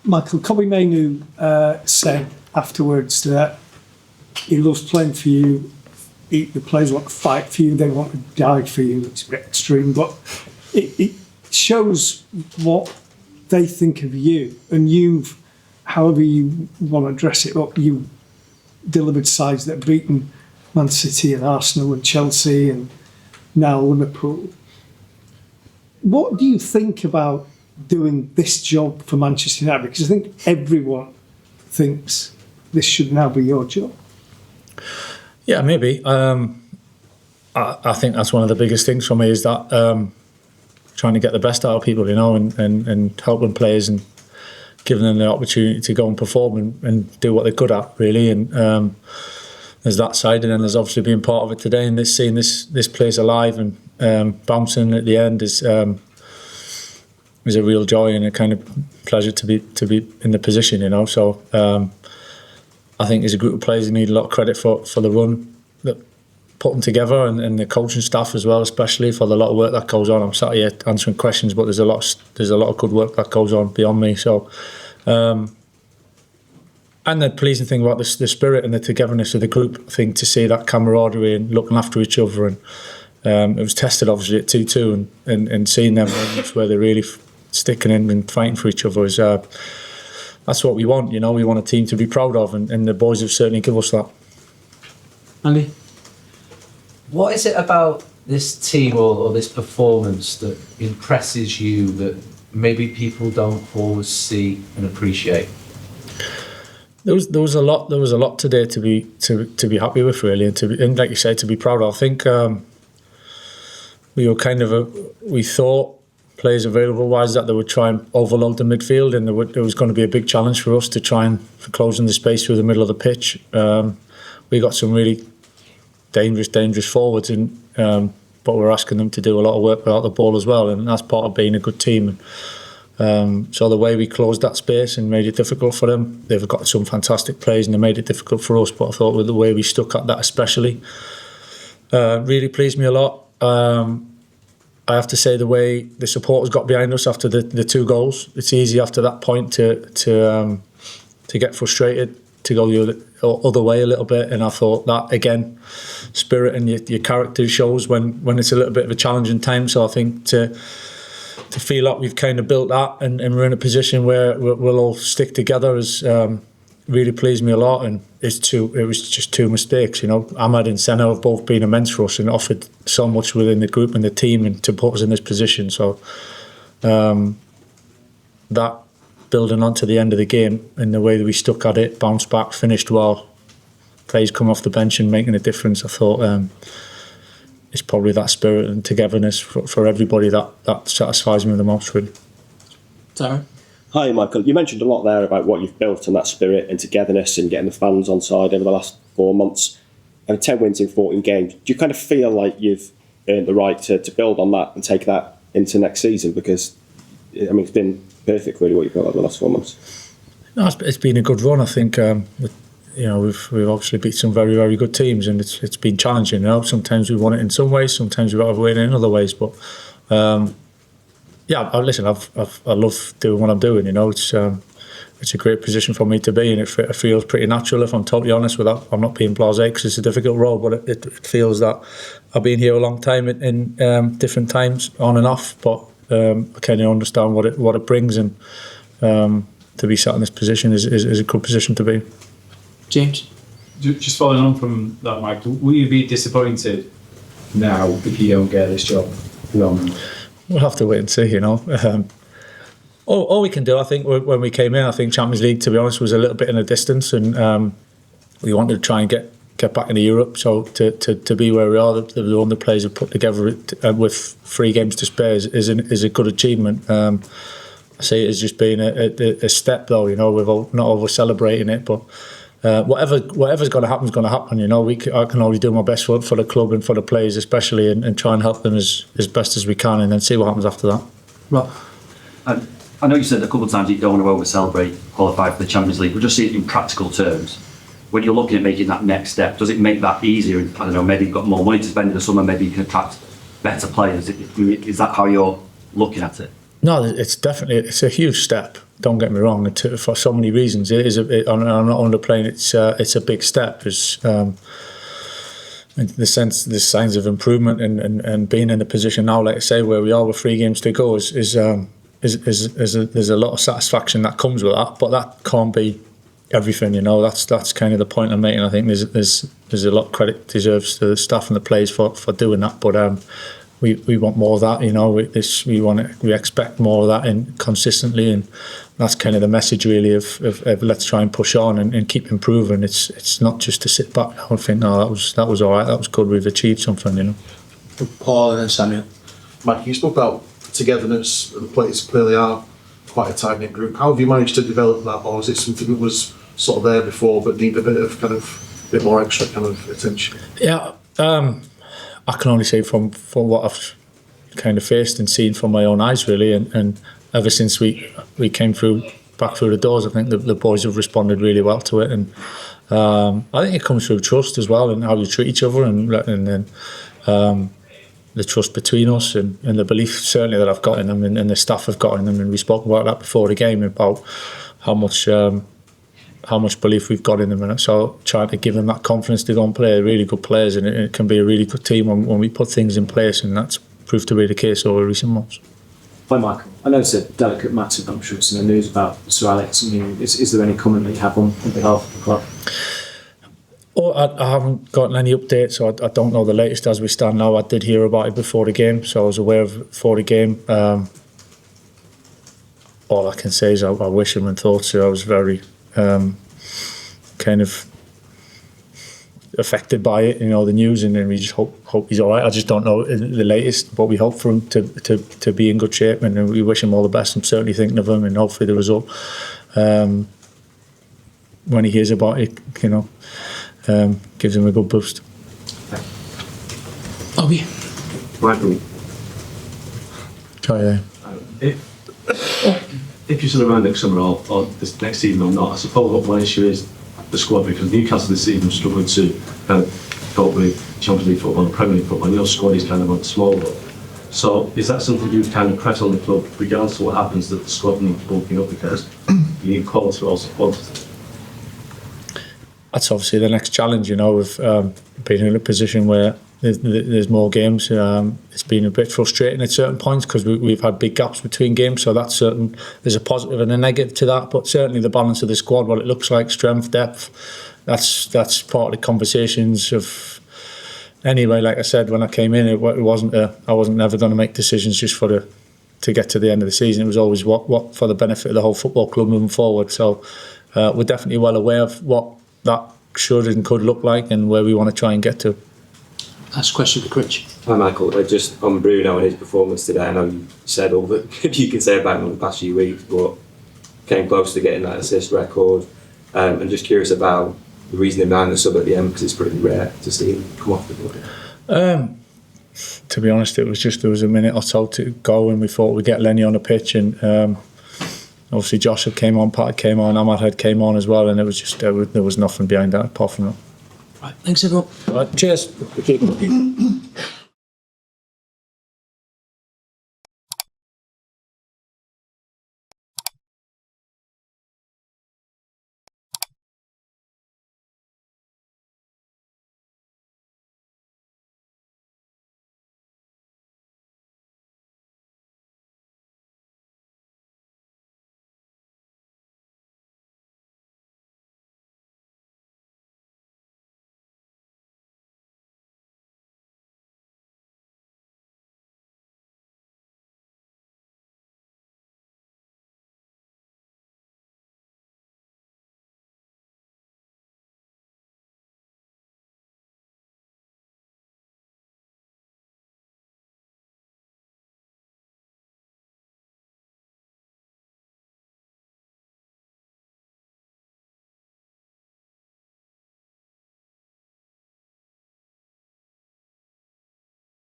Michael, Kobbie Mainoo said afterwards that he loves playing for you. The players want to fight for you, they want to die for you. It's a bit extreme, but it shows what they think of you. And you've, however you want to dress it up, you delivered sides that have beaten Man City and Arsenal and Chelsea and now Liverpool. What do you think about doing this job for Manchester United? Because I think everyone thinks this should now be your job. Yeah, maybe. I think that's one of the biggest things for me is that trying to get the best out of people, you know, and helping players and giving them the opportunity to go and perform and do what they're good at, really. And there's that side, and then there's obviously being part of it today and seeing this place alive and bouncing at the end is a real joy and a kind of pleasure to be in the position, you know. So I think as a group of players, you need a lot of credit for the run that put them together and the coaching staff as well, especially for the lot of work that goes on. I'm sat here answering questions, but there's a lot of good work that goes on beyond me. So. And the pleasing thing about the spirit and the togetherness of the group, I think, to see that camaraderie and looking after each other, and it was tested obviously at 2-2, and seeing them moments where they're really sticking in and fighting for each other is that's what we want, you know. We want a team to be proud of, and the boys have certainly given us that. Andy, what is it about this team or this performance that impresses you that maybe people don't always see and appreciate? There was a lot today to be happy with, really, and like you said, to be proud of. I think we were we thought players available wise that they would try and overload the midfield, and it was going to be a big challenge for us to try and closing the space through the middle of the pitch. We got some really dangerous forwards, but we're asking them to do a lot of work without the ball as well, and that's part of being a good team. So the way we closed that space and made it difficult for them, they've got some fantastic plays and they made it difficult for us, but I thought with the way we stuck at that especially really pleased me a lot. I have to say the way the supporters got behind us after the 2 goals, it's easy after that point to get frustrated, to go the other way a little bit, and I thought that again, spirit and your character shows when it's a little bit of a challenging time. So I think to feel like we've kind of built that and we're in a position where we'll all stick together has really pleased me a lot. And it was just 2 mistakes, you know. Ahmad and Senna have both been immense for us and offered so much within the group and the team and to put us in this position. So that building on to the end of the game and the way that we stuck at it, bounced back, finished well, players come off the bench and making a difference, I thought it's probably that spirit and togetherness for everybody that satisfies me the most, really. Darren? Hi, Michael. You mentioned a lot there about what you've built and that spirit and togetherness and getting the fans on side over the last 4 months. And 10 wins in 14 games. Do you kind of feel like you've earned the right to build on that and take that into next season? Because, I mean, it's been perfect, really, what you've got over the last 4 months. No, it's been a good run, I think. You know, we've obviously beat some very, very good teams, and it's been challenging. You know, sometimes we won it in some ways, sometimes we've got to win it in other ways. But yeah, listen, I love doing what I'm doing. You know, it's a great position for me to be in. It feels pretty natural, if I'm totally honest. I'm not being blasé because it's a difficult role, but it feels that I've been here a long time in different times, on and off. But I kind of understand what it brings, and to be sat in this position is a good position to be. James? Just following on from that, Mike, will you be disappointed now if you don't get this job? We'll have to wait and see, you know. All we can do, I think, when we came in, I think Champions League, to be honest, was a little bit in a distance, and we wanted to try and get back into Europe. So to be where we are, the one the players have put together with 3 games to spare is a good achievement. I see it as just being a step, though, you know. We're not over celebrating it, but whatever's going to happen is going to happen. You know, I can always do my best for the club and for the players, especially, and try and help them as best as we can, and then see what happens after that. Rob? I know you said a couple of times you don't want to over-celebrate, qualify for the Champions League, but just see it in practical terms. When you're looking at making that next step, does it make that easier? I don't know, maybe you've got more money to spend in the summer, maybe you can attract better players. Is that how you're looking at it? No, it's a huge step. Don't get me wrong. For so many reasons, it is. I'm not underplaying. It's a big step. In the sense, there's signs of improvement, and being in the position now, like I say, where we are with 3 games to go, there's a lot of satisfaction that comes with that. But that can't be everything, you know. That's kind of the point I'm making. I think there's a lot of credit deserves to the staff and the players for doing that. But we want more of that, you know. We expect more of that in consistently, and that's kind of the message really of let's try and push on and keep improving. It's not just to sit back now and think, no, that was all right, that was good, we've achieved something, you know. Paul and then Samuel. Mike, you spoke about togetherness. The players clearly are quite a tight-knit group. How have you managed to develop that, or is it something that was sort of there before but need a bit more extra kind of attention? Yeah, I can only say from what I've kind of faced and seen from my own eyes, really, and ever since we came back through the doors, I think the boys have responded really well to it, and I think it comes through trust as well, and how you treat each other, and then the trust between us, and the belief certainly that I've got in them, and the staff have got in them, and we spoke about that before the game about how much belief we've got in them, and so trying to give them that confidence to go and play. Really good players, and it can be a really good team when we put things in place, and that's proved to be the case over recent months. Hi Michael, I know it's a delicate matter, but I'm sure it's in the news about Sir Alex. I mean, is there any comment that you have on behalf of the club? Oh, I haven't gotten any updates, so I don't know the latest as we stand now. I did hear about it before the game, so I was aware of it before the game. All I can say is I wish him and thoughts. So I was very kind of affected by it, you know, the news, and then we just hope he's all right. I just don't know the latest, but we hope for him to be in good shape, and we wish him all the best. I'm certainly thinking of him, and hopefully the result, when he hears about it, you know, gives him a good boost. Kobbie. Michael, Oh, yeah. if you're sort of around next summer or this next season or not, I suppose what one issue is the squad, because Newcastle this season are struggling to kind of cope with Champions League football and Premier League football, and your squad is kind of on small level. So is that something you'd kind of press on the club, regardless of what happens, that the squad needs bulking up, because you need quality also quantity? That's obviously the next challenge, you know, of being in a position where there's more games. It's been a bit frustrating at certain points because we've had big gaps between games, so that's certain. There's a positive and a negative to that, but certainly the balance of the squad, what it looks like, strength, depth, that's part of the conversations of. Anyway, like I said, when I came in, it wasn't. I wasn't never going to make decisions just to get to the end of the season. It was always what for the benefit of the whole football club moving forward. So we're definitely well aware of what that should and could look like and where we want to try and get to. Last question for Critch. Hi Michael, just on Bruno and his performance today, I know you said all that you can say about him in the past few weeks, but came close to getting that assist record. I'm just curious about the reasoning behind the sub at the end, because it's pretty rare to see him come off the ball. To be honest, there was a minute or so to go and we thought we'd get Lenny on the pitch, and obviously Josh had came on, Pat came on, Ahmad had came on as well, and it was just there was nothing behind that apart from that. Right, thanks everyone. Right, cheers.